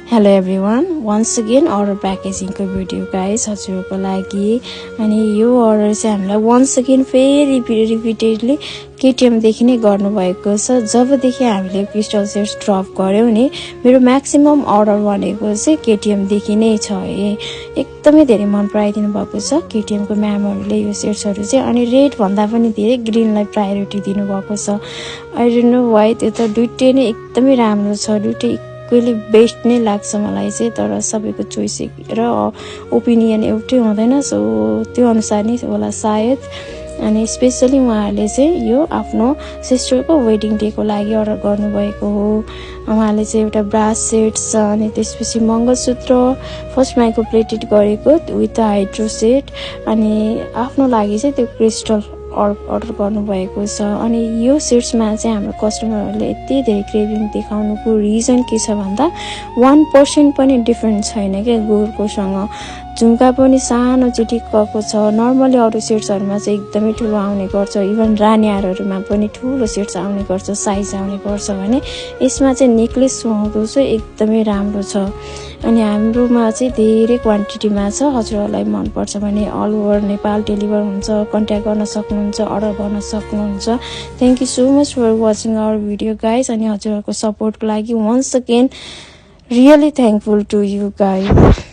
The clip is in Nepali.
Hello everyone, once again order packaging को भिडियो गाइस हजुरको लागि अनि यो अर्डर चाहिँ हामीलाई once again फेरि रिपिटेडली केटीएम देखि नै गर्नु भएको छ। जबदेखि हामीले क्रिस्टल सेट्स ड्रप गर्यौं नि मेरो म्याक्सिमम अर्डर भनेको चाहिँ केटीएम देखि नै छ। एकदमै धेरै मन पराइदिनु भएको छ केटीएम को म्यामहरुले यो सेट्सहरु चाहिँ। अनि रेड भन्दा पनि धेरै ग्रीनलाई प्रायोरिटी दिनु भएको छ। आई डोन्ट नो व्हाई, त्यो त दुईटै नै एकदमै राम्रो छ, दुईटै इक्वली बेस्ट नै लाग्छ मलाई चाहिँ। तर सबैको चोइस र ओपिनियन एउटै हुँदैन, सो त्यो अनुसार नै होला सायद। अनि स्पेशली उहाँहरूले चाहिँ यो आफ्नो सिस्टरको वेडिङ डे को लागि अर्डर गर्नुभएको हो। उहाँले चाहिँ एउटा ब्रास सेट छ अनि त्यसपछि मंगलसूत्र फर्स्ट माइक्रो प्लेटेड गरेको विथ हाइड्रो सेट अनि आफ्नो लागि चाहिँ त्यो क्रिस्टल अर्डर गर्नुभएको छ। अनि यो सेट्समा चाहिँ हाम्रो कस्टमरहरूले यति धेरै क्रेभिङ देखाउनुको रिजन के छ भन्दा 1% पनि डिफरेन्ट छैन के गोरकोसँग। झुम्का पनि सानो चिटिक्कको छ। नर्मली अरु सेट्सहरुमा चाहिँ एकदमै ठुलो आउने गर्छ, इभन रानीहारहरुमा पनि ठुलो सेट्स आउने गर्छ, साइज आउने गर्छ भने यसमा चाहिँ नेकलेस सुहाउँदो छ, एकदमै राम्रो छ। अनि हाम्रोमा चाहिँ धेरै क्वान्टिटीमा छ। हजुरहरुलाई मन पर्छ भने अल ओभर नेपाल डेलिभर हुन्छ, कन्ट्याक्ट गर्न सक्नुहुन्छ, अर्डर गर्न सक्नुहुन्छ। Thank you so much for watching our video guys. अनि हजुरहरुको सपोर्टको लागि once again really thankful to you guys.